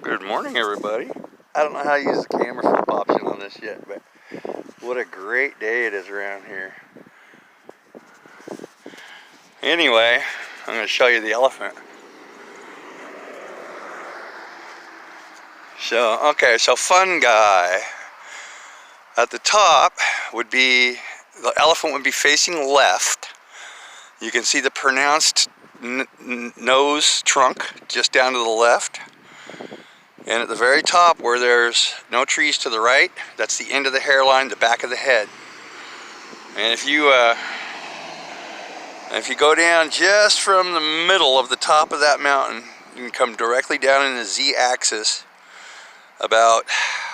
Good morning, everybody. I don't know how to use the camera flip option on this yet, but what a great day it is around here. Anyway, I'm going to show you the elephant. So fun guy. At the top would be, the elephant would be facing left. You can see the pronounced nose trunk just down to the left. And at the very top, where there's no trees to the right, that's the end of the hairline, the back of the head. And if you go down just from the middle of the top of that mountain, you can come directly down in the Z-axis about,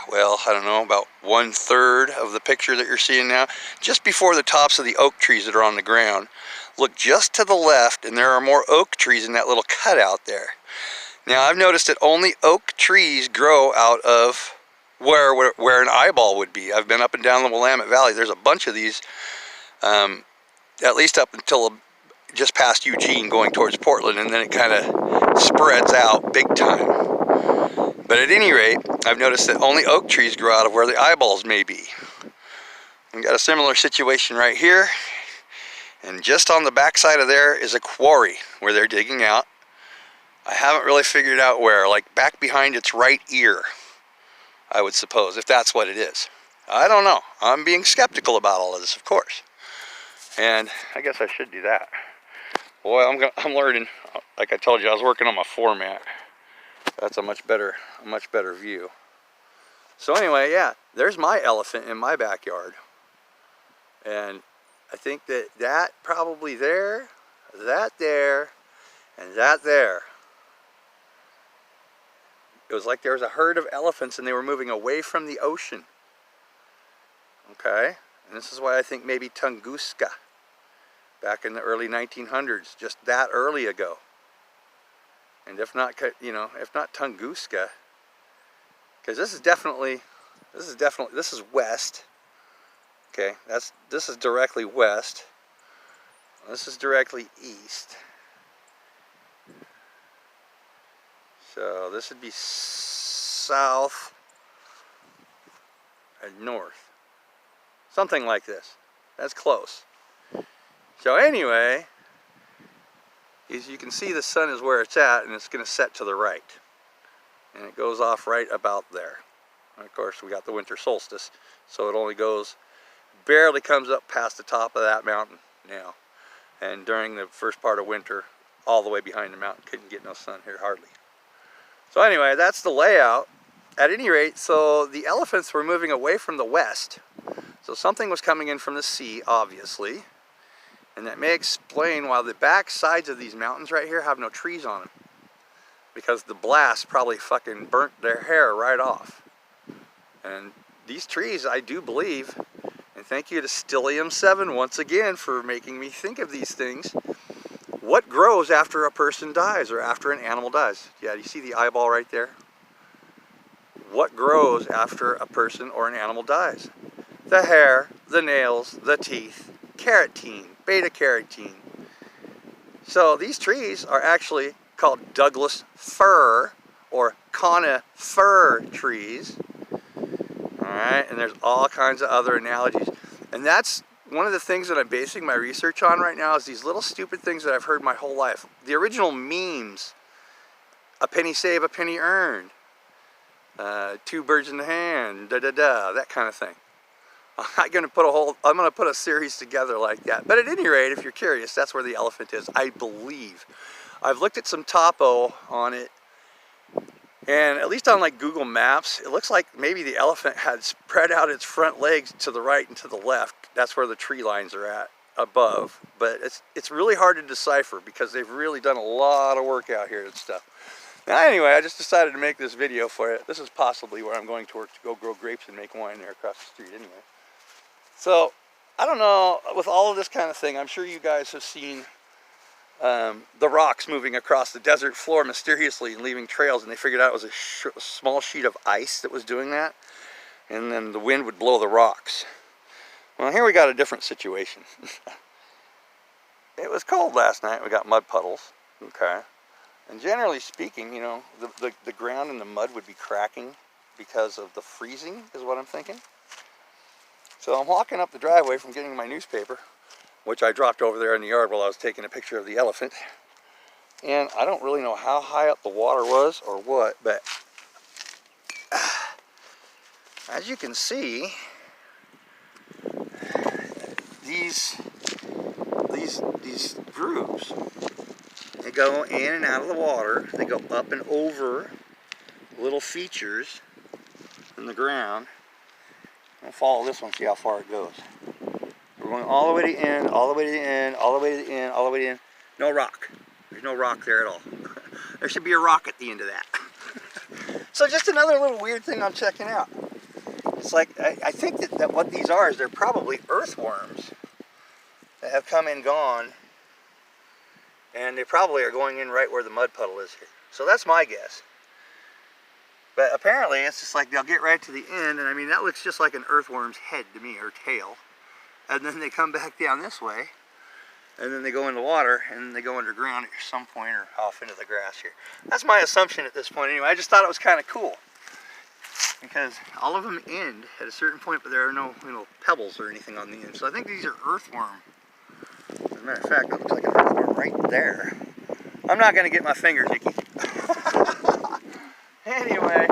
well, I don't know, about 1/3 of the picture that you're seeing now, just before the tops of the oak trees that are on the ground. Look just to the left, and there are more oak trees in that little cutout there. Now, I've noticed that only oak trees grow out of where an eyeball would be. I've been up and down the Willamette Valley. There's a bunch of these, at least up until just past Eugene going towards Portland, and then it kind of spreads out big time. But at any rate, I've noticed that only oak trees grow out of where the eyeballs may be. We've got a similar situation right here, and just on the backside of there is a quarry where they're digging out. I haven't really figured out where, like back behind its right ear, I would suppose, if that's what it is. I don't know. I'm being skeptical about all of this, of course. And I guess I should do that. Boy, I'm learning. Like I told you, I was working on my format. That's a much better view. So anyway, yeah, there's my elephant in my backyard. And I think that probably there, that there, and that there. It was like there was a herd of elephants and they were moving away from the ocean. Okay? And this is why I think maybe Tunguska, back in the early 1900s, just that early ago. And if not, if not Tunguska, because this is west. Okay, this is directly west. This is directly east. So this would be south and north. Something like this. That's close. So anyway, as you can see, the sun is where it's at, and it's going to set to the right. And it goes off right about there. And of course, we got the winter solstice, so it only barely comes up past the top of that mountain now. And during the first part of winter, all the way behind the mountain, couldn't get no sun here hardly. So anyway, that's the layout. At any rate, so the elephants were moving away from the west. So something was coming in from the sea, obviously. And that may explain why the back sides of these mountains right here have no trees on them. Because the blast probably fucking burnt their hair right off. And these trees, I do believe, and thank you to Stylium 7 once again for making me think of these things. What grows after a person dies or after an animal dies? Yeah, you see the eyeball right there? What grows after a person or an animal dies? The hair, the nails, the teeth, carotene, beta-carotene. So these trees are actually called Douglas fir or conifer trees. Alright, and there's all kinds of other analogies. And that's one of the things that I'm basing my research on right now, is these little stupid things that I've heard my whole life. The original memes, a penny saved, a penny earned, 2 birds in the hand, that kind of thing. I'm gonna put a series together like that. But at any rate, if you're curious, that's where the elephant is, I believe. I've looked at some topo on it, and at least on like Google Maps, it looks like maybe the elephant had spread out its front legs to the right and to the left. That's where the tree lines are at, above. But it's really hard to decipher because they've really done a lot of work out here and stuff. Now anyway, I just decided to make this video for it. This is possibly where I'm going to work to go grow grapes and make wine there across the street anyway. So, I don't know, with all of this kind of thing, I'm sure you guys have seen the rocks moving across the desert floor mysteriously and leaving trails, and they figured out it was a small sheet of ice that was doing that, and then the wind would blow the rocks. Well, here we got a different situation. It was cold last night. We got mud puddles, okay, And generally speaking, you know, the ground and the mud would be cracking because of the freezing, is what I'm thinking. So I'm walking up the driveway from getting my newspaper, which I dropped over there in the yard while I was taking a picture of the elephant. And I don't really know how high up the water was or what, but as you can see, these grooves, they go in and out of the water. They go up and over little features in the ground. I'll follow this one, see how far it goes. We're going all the way to the end, all the way to the end, all the way to the end, all the way to the end. No rock. There's no rock there at all. There should be a rock at the end of that. So just another little weird thing I'm checking out. It's like, I think that what these are is they're probably earthworms that have come and gone, and they probably are going in right where the mud puddle is here. So that's my guess. But apparently it's just like they'll get right to the end, and I mean that looks just like an earthworm's head to me, or tail. And then they come back down this way, and then they go in the water, and then they go underground at some point or off into the grass here. That's my assumption at this point anyway. I just thought it was kind of cool, because all of them end at a certain point, but there are no, you know, pebbles or anything on the end. So I think these are earthworm. As a matter of fact, it looks like an earthworm right there. I'm not going to get my fingers icky. Anyway,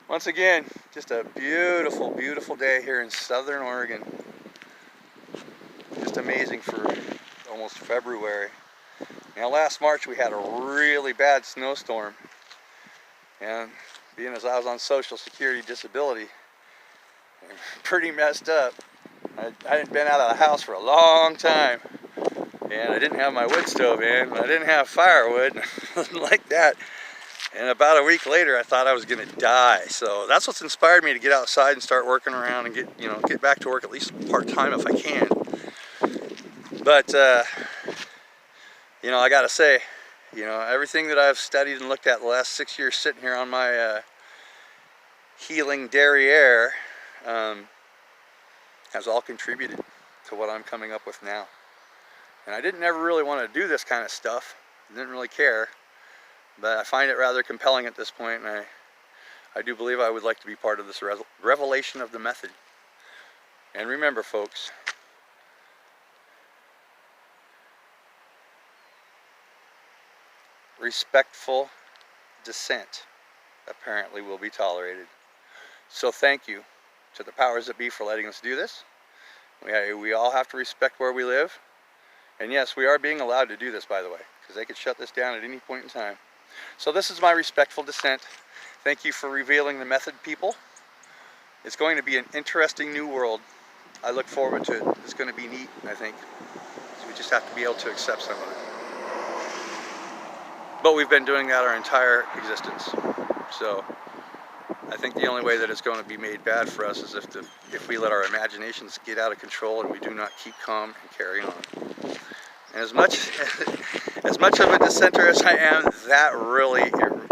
once again, just a beautiful, beautiful day here in Southern Oregon. Just amazing for almost February. Now last March we had a really bad snowstorm, and being as I was on Social Security disability, pretty messed up. I hadn't been out of the house for a long time, and I didn't have my wood stove in, I didn't have firewood, nothing like that. And about a week later, I thought I was going to die. So that's what's inspired me to get outside and start working around and get back to work at least part-time if I can. But you know, I got to say, you know, everything that I've studied and looked at the last 6 years sitting here on my healing derriere has all contributed to what I'm coming up with now. And I didn't ever really want to do this kind of stuff. Didn't really care. But I find it rather compelling at this point, and I do believe I would like to be part of this revelation of the method. And remember, folks, respectful dissent apparently will be tolerated. So thank you to the powers that be for letting us do this. We all have to respect where we live. And yes, we are being allowed to do this, by the way, because they could shut this down at any point in time. So this is my respectful dissent. Thank you for revealing the method, people. It's going to be an interesting new world. I look forward to it. It's going to be neat, I think. So we just have to be able to accept some of it. But we've been doing that our entire existence. So I think the only way that it's going to be made bad for us is if we let our imaginations get out of control and we do not keep calm and carry on. And as much of a dissenter as I am,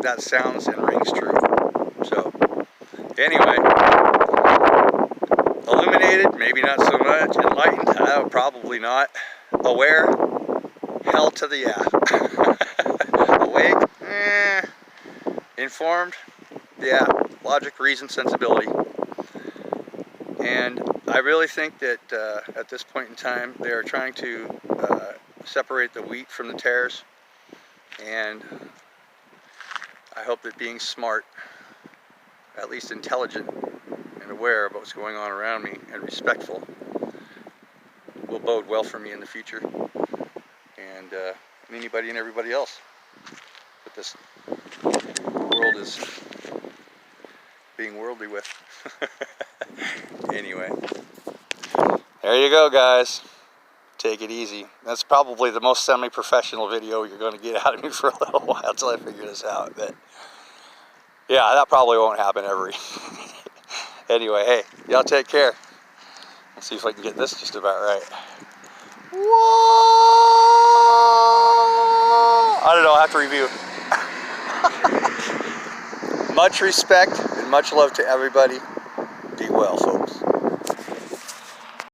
that sounds and rings true. So anyway, illuminated, maybe not so much. Enlightened, probably not. Aware, hell to the yeah. Awake, informed, yeah. Logic, reason, sensibility. And I really think that at this point in time, they are trying to separate the wheat from the tares. And I hope that being smart, at least intelligent and aware of what's going on around me, and respectful, will bode well for me in the future. And anybody and everybody else that this world is being worldly with. Anyway, there you go, guys. Take it easy. That's probably the most semi-professional video you're going to get out of me for a little while until I figure this out. But yeah, that probably won't happen ever. Anyway, hey, y'all take care. Let's see if I can get this just about right. Whoa! I don't know, I'll have to review. Much respect and much love to everybody. Be well, folks.